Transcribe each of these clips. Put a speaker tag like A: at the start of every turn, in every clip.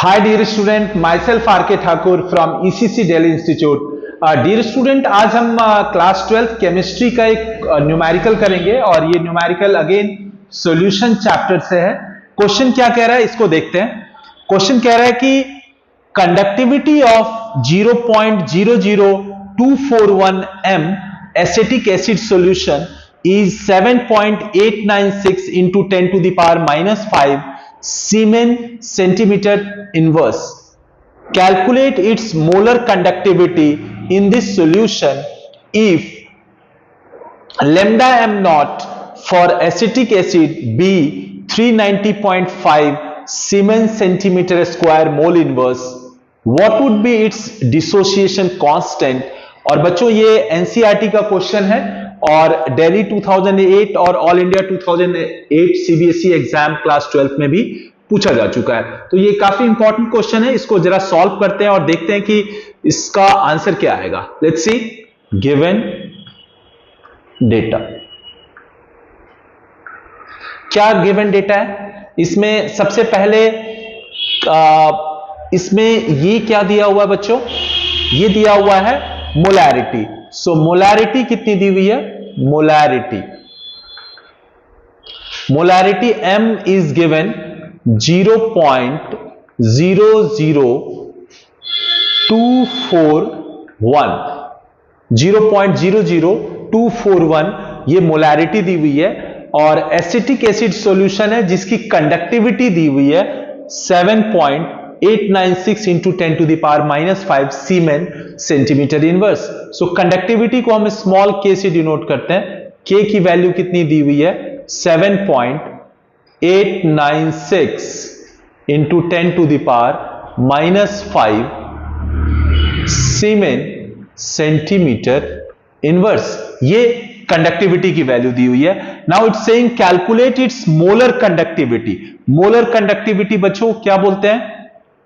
A: Hi dear student, myself RK Thakur from ECC Delhi Institute. Dear student, आज हम class 12 chemistry का एक numerical करेंगे और ये न्यूमेरिकल अगेन सॉल्यूशन चैप्टर से है. क्वेश्चन क्या कह रहा है इसको देखते हैं. क्वेश्चन कह रहा है कि conductivity of 0.00241 m acetic acid solution is 7.896 into 10 to the power minus 5 Siemens centimeter inverse. Calculate its molar conductivity in this solution if lambda m naught for acetic acid be 390.5 Siemens centimeter square mole inverse. What would be its dissociation constant? और बच्चों ये NCERT का question है और दिल्ली 2008 और all India 2008 CBSE exam class 12 में भी पूछा जा चुका है. तो ये काफी इंपॉर्टेंट क्वेश्चन है. इसको जरा सॉल्व करते हैं और देखते हैं कि इसका आंसर क्या आएगा. Let's see. Given data. क्या गिवन डेटा है इसमें? सबसे पहले इसमें ये क्या दिया हुआ है बच्चों? ये दिया हुआ है मोलैरिटी. सो मोलैरिटी कितनी दी हुई है? मोलैरिटी m इज गिवन 0.00241 ये मोलैरिटी दी हुई है और एसिटिक एसिड सॉल्यूशन है जिसकी कंडक्टिविटी दी हुई है 7.896 into 10 to the power minus 5 Siemens centimetre inverse. So conductivity को हम स्मॉल k से डिनोट करते हैं. k की वैल्यू कितनी दी हुई है? 7.896 into 10 to the power minus 5 Siemens centimetre inverse. ये कंडक्टिविटी की वैल्यू दी हुई है. Now it's saying calculate its molar conductivity. Molar conductivity बच्चों क्या बोलते हैं?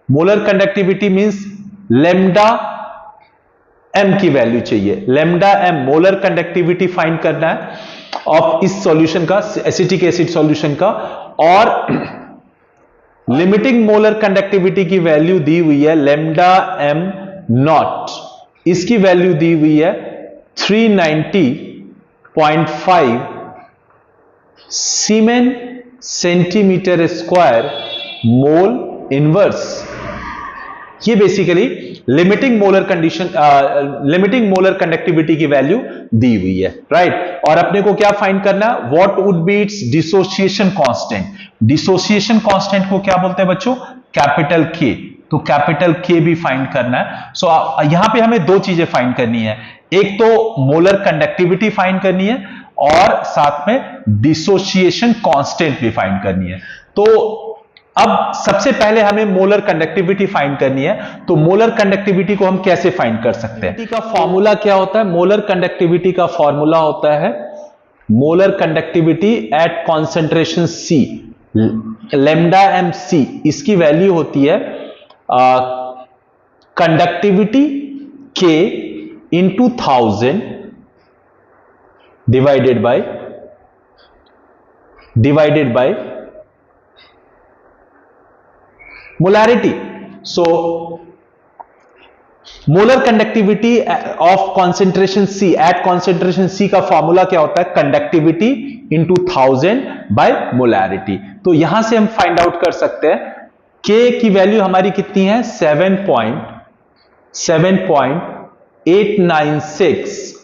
A: Molar conductivity means lambda m की वैल्यू चाहिए. Lambda m molar conductivity find करना है ऑफ इस सॉल्यूशन का, एसिटिक एसिड सॉल्यूशन का. और लिमिटिंग मोलर कंडक्टिविटी की वैल्यू दी हुई है लैम्डा m नॉट. इसकी वैल्यू दी हुई है 390.5 सीमेन सेंटीमीटर स्क्वायर मोल इनवर्स. ये बेसिकली लिमिटिंग मोलर कंडक्टिविटी की वैल्यू दी हुई है, राइट. और अपने को क्या फाइंड करना है? What would be it's dissociation constant. Dissociation constant को क्या बोलते हैं बच्चों? कैपिटल के. तो कैपिटल के भी फाइंड करना है. सो यहां पे हमें दो चीजें फाइंड करनी है. एक तो मोलर कंडक्टिविटी फाइंड करनी है और साथ में डिसोसिएशन कांस्टेंट भी फाइंड करनी है. तो अब सबसे पहले हमें मोलर कंडक्टिविटी फाइंड करनी है. तो मोलर कंडक्टिविटी को हम कैसे फाइंड कर सकते हैं? का फॉर्मूला क्या होता है? मोलर कंडक्टिविटी का फॉर्मूला होता है molar conductivity at concentration C, lambda m C. इसकी वैल्यू होती है conductivity K into 1000 divided by molarity. So molar conductivity of concentration C at concentration C का फॉर्मूला क्या होता है? Conductivity into 1000 by molarity. तो यहां से हम फाइंड आउट कर सकते हैं K की वैल्यू हमारी कितनी है? 7.896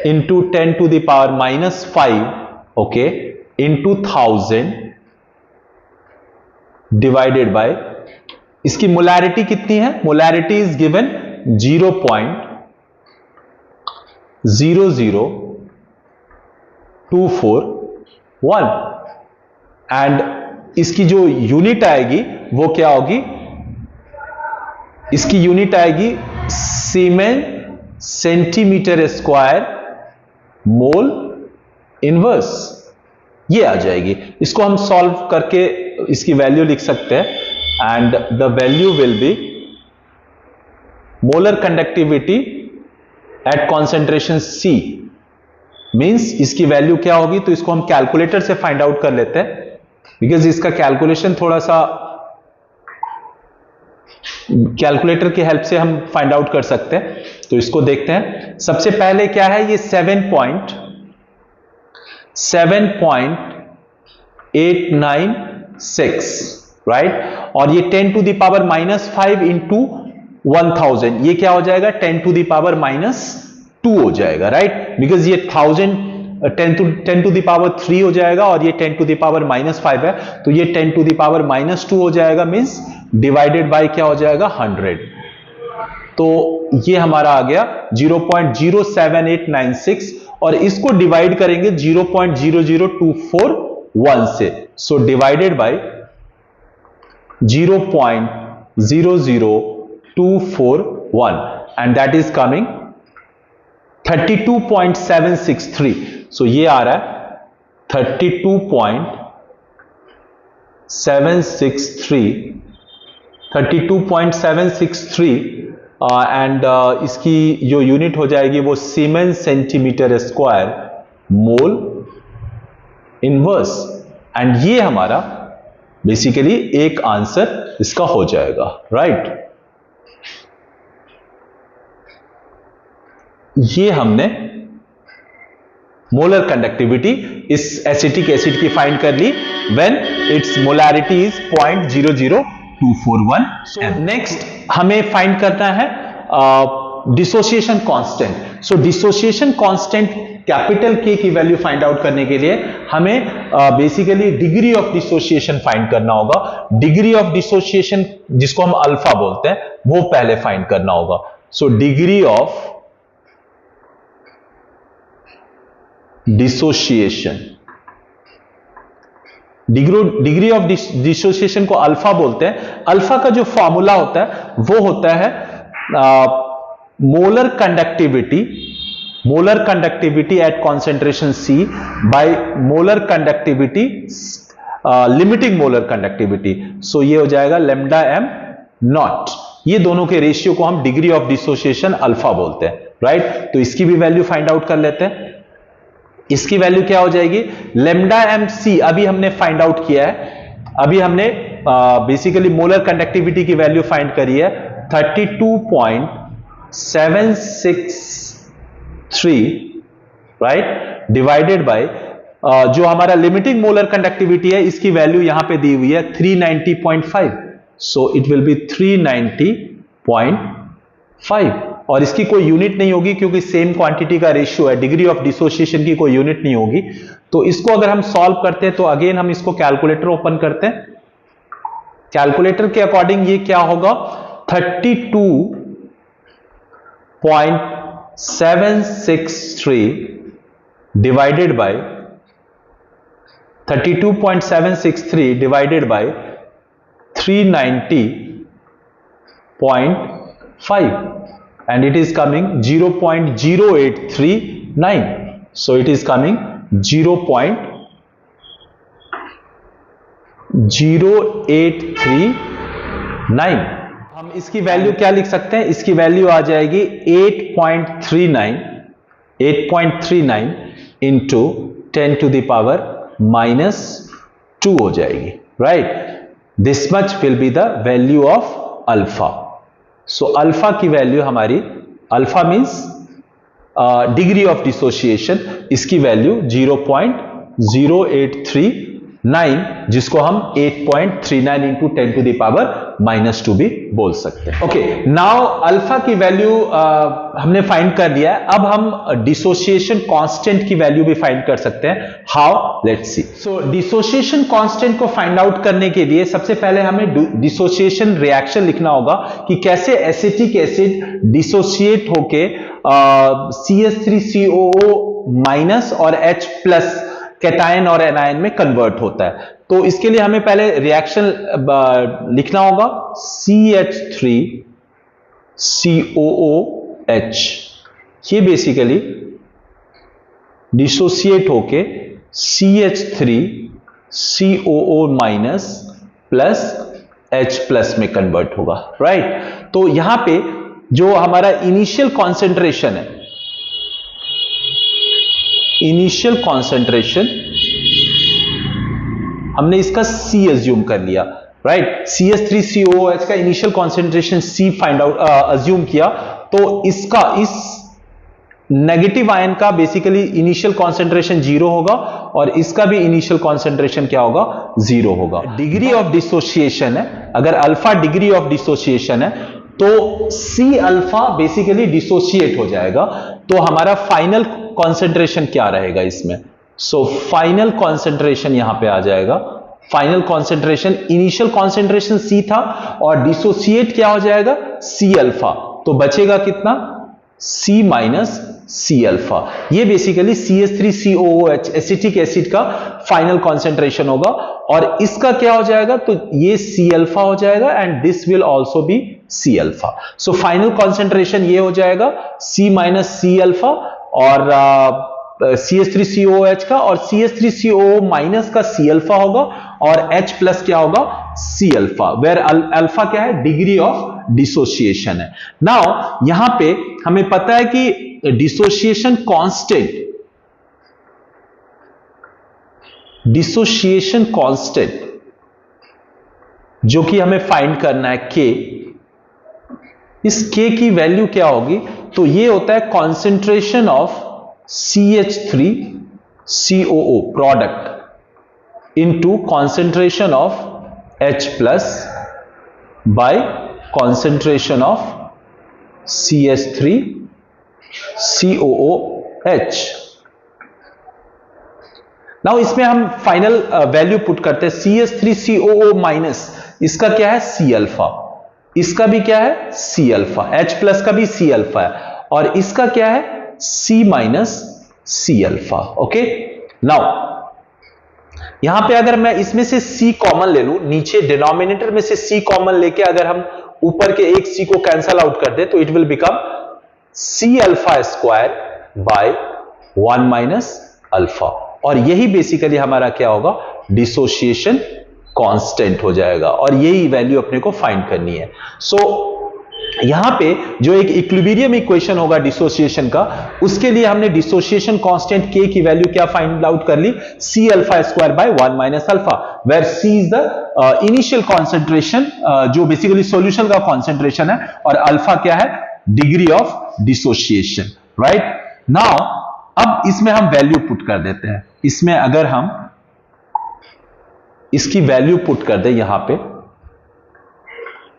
A: into 10 to the power minus 5 okay into 1000 divided by. इसकी मोलैरिटी कितनी है? मोलैरिटी इज गिवन 0.00241 एंड इसकी जो यूनिट आएगी वो क्या होगी? इसकी यूनिट आएगी सीमेन सेंटीमीटर स्क्वायर मोल इनवर्स. ये आ जाएगी. इसको हम सॉल्व करके इसकी वैल्यू लिख सकते हैं and the value will be molar conductivity at concentration C means इसकी वैल्यू क्या होगी? तो इसको हम कैलकुलेटर से फाइंड आउट कर लेते हैं बिकॉज इसका कैलकुलेशन थोड़ा सा कैलकुलेटर की हेल्प से हम फाइंड आउट कर सकते हैं। तो इसको देखते हैं। सबसे पहले क्या है, ये 7.896, राइट, और ये 10 टू द पावर -5 इंटू 1000, ये क्या हो जाएगा, 10 टू द पावर -2 हो जाएगा, राइट, बिकॉज ये 1000 10 टू द पावर 3 हो जाएगा और ये 10 टू द पावर -5 है, तो ये 10 टू द पावर -2 हो जाएगा, मींस डिवाइडेड बाय क्या हो जाएगा, 100। तो ये हमारा आ गया 0.07896 और इसको डिवाइड करेंगे 0.00241 से, so divided by 0.00241 and that is coming 32.763। सो ये आ रहा है 32.763 एंड इसकी जो यूनिट हो जाएगी वो siemens centimetre square mole inverse, and ये हमारा बेसिकली एक आंसर इसका हो जाएगा, राइट। ये हमने मोलर कंडक्टिविटी इस एसिटिक एसिड की फाइंड कर ली when it's molarity is 0.00241। Next हमें फाइंड करना है dissociation constant. So dissociation constant capital K की वैल्यू फाइंड आउट करने के लिए हमें basically degree of dissociation find करना होगा। डिग्री ऑफ डिसोसिएशन जिसको हम अल्फा बोलते हैं वो पहले फाइंड करना होगा। So degree of dissociation, degree of dissociation को अल्फा बोलते हैं। अल्फा का जो फॉर्मूला होता है वो होता है molar conductivity at concentration C by molar conductivity limiting molar conductivity. So ये हो जाएगा लैम्डा m नॉट। ये दोनों के रेशियो को हम डिग्री ऑफ डिसोसिएशन अल्फा बोलते हैं, राइट। तो इसकी भी वैल्यू फाइंड आउट कर लेते हैं। इसकी वैल्यू क्या हो जाएगी, लेमडा एम सी अभी हमने फाइंड आउट किया है। अभी हमने बेसिकली मोलर कंडक्टिविटी की वैल्यू फाइंड करी है 32.763, राइट, डिवाइडेड बाय जो हमारा लिमिटिंग मोलर कंडक्टिविटी है इसकी वैल्यू यहां पे दी हुई है 390.5। सो इट विल बी 390.5 और इसकी कोई यूनिट नहीं होगी क्योंकि सेम क्वांटिटी का रेशियो है। डिग्री ऑफ डिसोसिएशन की कोई यूनिट नहीं होगी। तो इसको अगर हम सॉल्व करते हैं तो अगेन हम इसको कैलकुलेटर ओपन करते हैं। कैलकुलेटर के अकॉर्डिंग ये क्या होगा, 32.763 divided by 390.5 and it is coming 0.0839. So it is coming 0.0839। हम इसकी वैल्यू क्या लिख सकते हैं, इसकी वैल्यू आ जाएगी 8.39 इंटू 10 टू द पावर -2 हो जाएगी, right. This much will be the value of alpha. So alpha की वैल्यू हमारी, alpha means degree of dissociation, इसकी वैल्यू 0.0839 जिसको हम 8.39 इंटू 10 टू द पावर -2 भी बोल सकते हैं। ओके, नाउ अल्फा की वैल्यू हमने फाइंड कर लिया है। अब हम डिसोसिएशन कांस्टेंट की वैल्यू भी फाइंड कर सकते हैं। How, let's see. So dissociation constant को फाइंड आउट करने के लिए सबसे पहले हमें डिसोसिएशन रिएक्शन लिखना होगा कि कैसे एसिटिक एसिड डिसोसिएट होके CH3COO- और H+ कैटायन और एनायन में कन्वर्ट होता है। तो इसके लिए हमें पहले रिएक्शन लिखना होगा CH3COOH। ये बेसिकली डिसोसिएट होके CH3COO- प्लस H+ में कन्वर्ट होगा, राइट। तो यहां पे जो हमारा इनिशियल कॉन्सेंट्रेशन है, इनिशियल कॉन्सेंट्रेशन हमने इसका C एज्यूम कर लिया, राइट। CH3COOH का initial concentration C find out assume किया, तो इसका इस नेगेटिव आयन का बेसिकली इनिशियल कॉन्सेंट्रेशन 0 होगा और इसका भी इनिशियल कॉन्सेंट्रेशन क्या होगा, 0 होगा। डिग्री ऑफ डिसोसिएशन है, अगर अल्फा डिग्री ऑफ डिसोसिएशन है तो C अल्फा बेसिकली डिसोसिएट हो जाएगा, तो हमारा फाइनल कॉन्सेंट्रेशन क्या रहेगा इसमें, सो फाइनल कॉन्सेंट्रेशन यहां पे आ जाएगा। Final concentration, initial concentration C था और डिसोसिएट क्या हो जाएगा, C अल्फा, तो बचेगा कितना, C माइनस C अल्फा। ये बेसिकली CH3COOH एसिटिक एसिड का फाइनल कॉन्सेंट्रेशन होगा और इसका क्या हो जाएगा, तो ये C अल्फा हो जाएगा and this will also be C alpha. So final concentration ये हो जाएगा C माइनस C अल्फा और CH3COOH का, और CH3COO माइनस का C अल्फा होगा और H प्लस क्या होगा, C अल्फा, वेयर अल्फा क्या है, डिग्री ऑफ डिसोसिएशन है। नाउ यहां पे हमें पता है कि डिसोसिएशन कांस्टेंट जो कि हमें फाइंड करना है K, इस K की वैल्यू क्या होगी, तो ये होता है concentration of CH3COO product into concentration of H plus by concentration of CH3COOH। Now इसमें हम फाइनल वैल्यू पुट करते हैं, CH3COO माइनस इसका क्या है, C अल्फा, इसका भी क्या है, C अल्फा, H प्लस का भी C अल्फा है और इसका क्या है, C minus C alpha. Okay, now यहां पे अगर मैं इसमें से C कॉमन ले लूं, नीचे डिनोमिनेटर में से C कॉमन लेके अगर हम ऊपर के एक C को कैंसल आउट कर दे तो it will become C alpha square by 1 minus alpha, और यही बेसिकली हमारा क्या होगा, डिसोसिएशन कांस्टेंट हो जाएगा और यही वैल्यू अपने को फाइंड करनी है। सो यहां पे जो एक इक्विलिब्रियम इक्वेशन होगा डिसोसिएशन का, उसके लिए हमने डिसोसिएशन कांस्टेंट K की वैल्यू क्या फाइंड आउट कर ली, C alpha square by 1 minus alpha, where C is the initial concentration जो बेसिकली सॉल्यूशन का कॉन्सेंट्रेशन है और अल्फा क्या है, degree of dissociation, right. Now अब इसमें हम वैल्यू पुट कर देते हैं, इसमें अगर हम इसकी वैल्यू पुट कर दें यहां पे,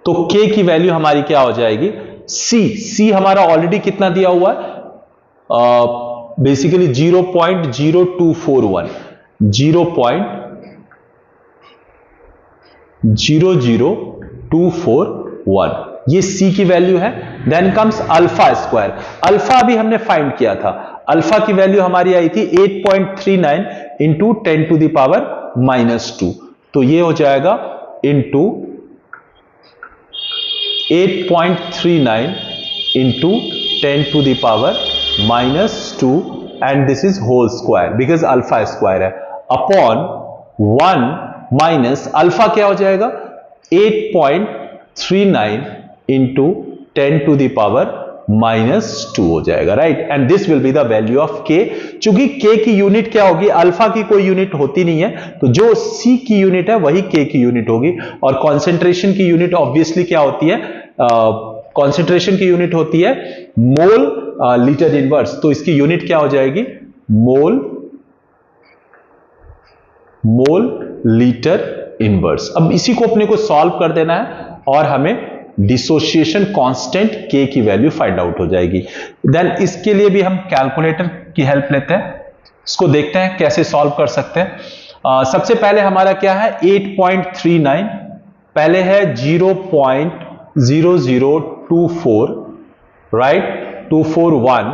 A: तो K की वैल्यू हमारी क्या हो जाएगी, C हमारा ऑलरेडी कितना दिया हुआ है, बेसिकली 0.0241, 0.00241, ये C की वैल्यू है। Then comes alpha square, alpha भी हमने फाइंड किया था, अल्फा की वैल्यू हमारी आई थी 8.39 इंटू 10 टू द पावर -2, तो ये हो जाएगा into 8.39 into 10 to the power -2 and this is whole square because alpha square है upon 1 minus alpha क्या हो जाएगा 8.39 into 10 to the power -2 हो जाएगा, right. And this will be the value of K। चूंकि K की यूनिट क्या होगी, अल्फा की कोई यूनिट होती नहीं है, तो जो C की यूनिट है वही K की यूनिट होगी और कॉन्सेंट्रेशन की यूनिट ऑब्वियसली क्या होती है, कॉन्सेंट्रेशन की यूनिट होती है मोल लीटर इनवर्स, तो इसकी यूनिट क्या हो जाएगी, मोल लीटर इनवर्स। अब इसी को अपने को सॉल्व कर देना है और हमें डिसोसिएशन कांस्टेंट K की वैल्यू फाइंड आउट हो जाएगी। देन इसके लिए भी हम कैलकुलेटर की हेल्प लेते हैं, इसको देखते हैं कैसे सॉल्व कर सकते हैं। सबसे पहले हमारा क्या है 8.39, पहले है 0.0024, राइट, 241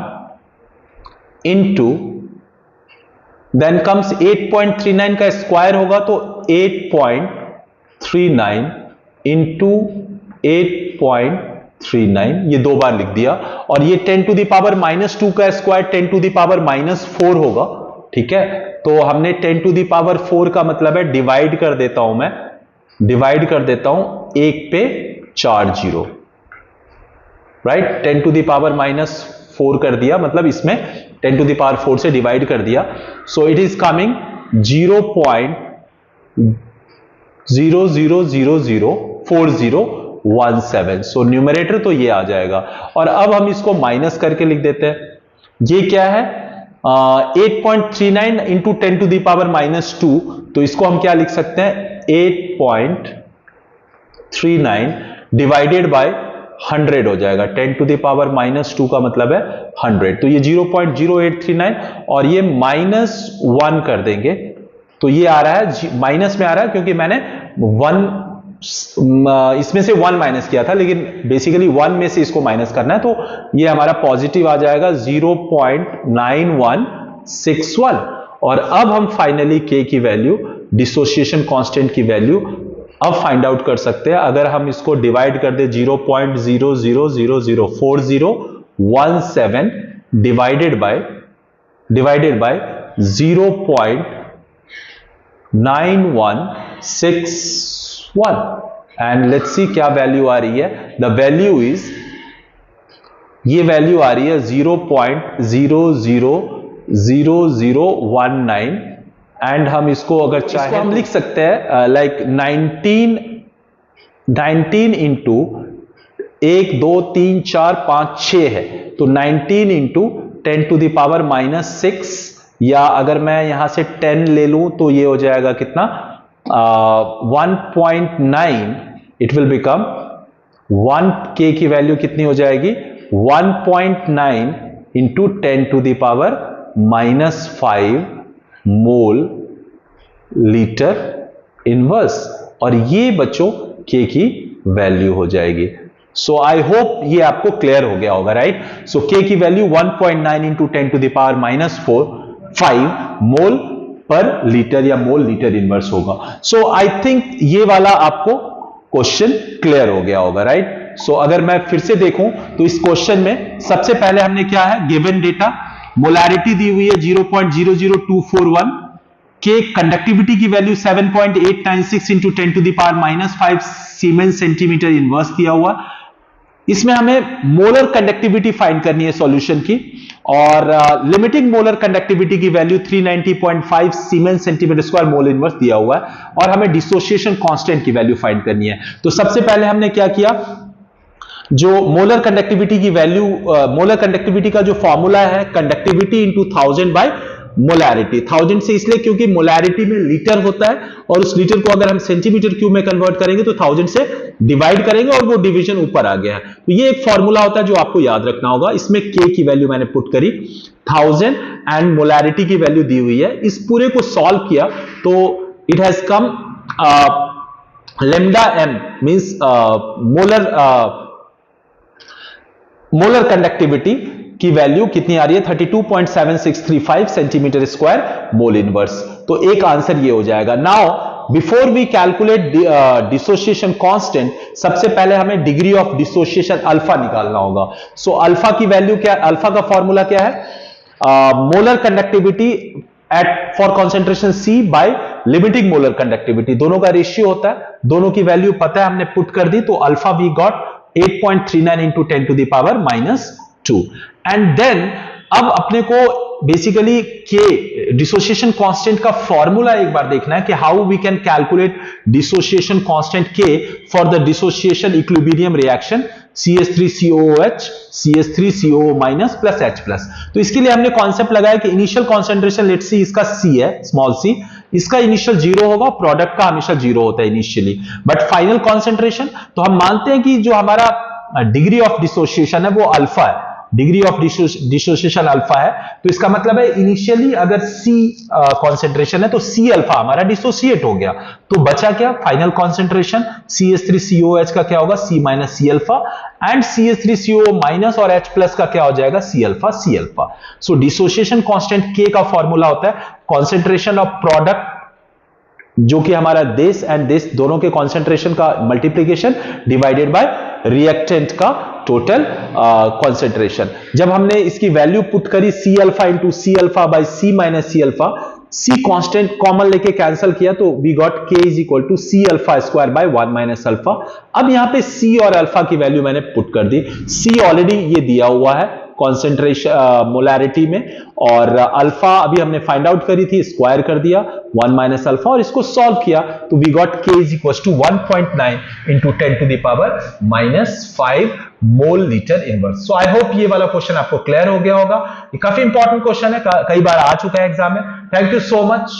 A: इंटू देन कम्स 8.39 का स्क्वायर होगा तो 8.39 इंटू 8.39, ये दो बार लिख दिया, और ये 10 टू द पावर -2 का स्क्वायर 10 टू द पावर -4 होगा, ठीक है। तो हमने 10 टू द पावर 4 का मतलब है डिवाइड कर देता हूं, मैं डिवाइड कर देता हूं 1 पे 4 zero, right, 10 to the power -4 कर दिया, मतलब इसमें 10 टू द पावर 4 से डिवाइड कर दिया, so it is coming 0.00004017। So numerator तो ये आ जाएगा। और अब हम इसको माइनस करके लिख देते हैं। ये क्या है 8.39 इंटू 10 टू द पावर -2, तो इसको हम क्या लिख सकते हैं 8.39 डिवाइडेड बाय 100 हो जाएगा। 10 टू द पावर -2 का मतलब है 100, तो ये 0.0839 और ये -1 कर देंगे तो ये आ रहा है माइनस में आ रहा है क्योंकि मैंने 1 इसमें से 1 माइनस किया था, लेकिन बेसिकली 1 में से इसको माइनस करना है, तो ये हमारा पॉजिटिव आ जाएगा 0.9161। और अब हम फाइनली के की वैल्यू, डिसोसिएशन कांस्टेंट की वैल्यू अब फाइंड आउट कर सकते हैं। अगर हम इसको डिवाइड कर दे 0.00004017 divided by 0.9161 and let's see क्या वैल्यू आ रही है। द वैल्यू इज, ये वैल्यू आ रही है 0.000019 एंड हम इसको अगर चाहे हम लिख सकते हैं लाइक 19 इंटू 1 2 3 4 5 6 है, तो 19 इंटू 10 टू द पावर -6, या अगर मैं यहां से 10 ले लूं तो ये हो जाएगा कितना 1.9, इट विल बिकम 1k की वैल्यू कितनी हो जाएगी 1.9 into 10 to the power -5 mole litre inverse, और ये बच्चों के की वैल्यू हो जाएगी। सो आई होप ये आपको क्लियर हो गया होगा, राइट। सो के की value 1.9 into 10 to the power -5 mole per litre या मोल लीटर इनवर्स होगा। सो आई थिंक ये वाला आपको क्वेश्चन क्लियर हो गया होगा, राइट। सो अगर मैं फिर से देखूं तो इस क्वेश्चन में सबसे पहले हमने क्या है, गिवन डेटा मोलैरिटी दी हुई है 0.00241, के कंडक्टिविटी की value 7.896 into 10 to the power -5 siemens centimetre inverse दिया हुआ। इसमें हमें मोलर कंडक्टिविटी फाइंड करनी है सॉल्यूशन की, और लिमिटिंग मोलर कंडक्टिविटी की value 390.5 siemens centimetre square mole inverse दिया हुआ है, और हमें डिसोसिएशन कांस्टेंट की वैल्यू फाइंड करनी है। तो सबसे पहले हमने क्या किया, जो मोलर कंडक्टिविटी की वैल्यू, मोलर कंडक्टिविटी का जो फॉर्मूला है कंडक्टिविटी इंटू 1000 बाय मोलैरिटी। 1000 से इसलिए क्योंकि मोलैरिटी में लीटर होता है, और उस लीटर को अगर हम सेंटीमीटर क्यूब में कन्वर्ट करेंगे तो 1000 से डिवाइड करेंगे और वो डिवीजन ऊपर आ गया है। तो ये एक फॉर्मूला होता है जो आपको याद रखना होगा। इसमें के की वैल्यू मैंने पुट करी 1000 एंड मोलैरिटी की वैल्यू दी हुई है। इस पूरे को सॉल्व किया तो it has come lambda m means molar conductivity की वैल्यू कितनी आ रही है 32.7635 सेंटीमीटर स्क्वायर मोल इनवर्स। तो एक आंसर ये हो जाएगा। Now before we calculate dissociation constant, सबसे पहले हमें डिग्री ऑफ डिसोसिएशन अल्फा निकालना होगा। सो अल्फा की वैल्यू क्या, अल्फा का फॉर्मूला क्या है, molar conductivity at for concentration C by limiting molar conductivity, दोनों का रेशियो होता है, दोनों की वैल्यू पता है, हमने पुट कर दी। तो alpha we got 8.39 into 10 to the power -2 and then अब अपने को बेसिकली के डिसोसिएशन कांस्टेंट का फॉर्मूला एक बार देखना है कि how we can calculate dissociation constant K for the dissociation equilibrium reaction CH3COOH CH3COO minus plus H plus. तो इसके लिए हमने कॉन्सेप्ट लगाया कि इनिशियल कॉन्सेंट्रेशन लेट्स सी इसका C है, स्मॉल c, इसका इनिशियल 0 होगा, प्रोडक्ट का हमेशा 0 होता है इनिशियली, बट फाइनल कॉन्सेंट्रेशन तो हम मानते हैं कि जो हमारा डिग्री ऑफ डिसोसिएशन है वो अल्फा है, डिग्री ऑफ डिसोसिएशन अल्फा है। तो इसका मतलब है इनिशियली अगर C कॉन्सेंट्रेशन है तो C अल्फा हमारा डिसोसिएट हो गया, तो बचा क्या, फाइनल कॉन्सेंट्रेशन CH3COH का क्या होगा C minus C alpha, and CH3CO minus और H प्लस का क्या हो जाएगा C अल्फा C अल्फा। सो डिसोसिएशन कांस्टेंट K का फॉर्मूला होता है कॉन्सेंट्रेशन ऑफ प्रोडक्ट, जो कि हमारा देश एंड देश दोनों के कॉन्सेंट्रेशन का मल्टीप्लीकेशन डिवाइडेड बाय रिएक्टेंट का टोटल कॉन्सेंट्रेशन। जब हमने इसकी वैल्यू पुट करी C alpha into C alpha by C minus C alpha, C constant common लेके कैंसिल किया तो we got K is equal to C alpha square by 1 minus alpha. अब यहां पे C और अल्फा की वैल्यू मैंने पुट कर दी, C ऑलरेडी ये दिया हुआ है कॉन्सेंट्रेशन मोलैरिटी में, और अल्फा अभी हमने फाइंड आउट करी थी, स्क्वायर कर दिया 1 माइनस अल्फा और इसको सॉल्व किया तो we got K is equal to 1.9 into 10 to the power -5 mole litre inverse. So I hope ये वाला क्वेश्चन आपको क्लियर हो गया होगा। ये काफी इंपॉर्टेंट क्वेश्चन है, कई बार आ चुका है एग्जाम में। Thank you so much.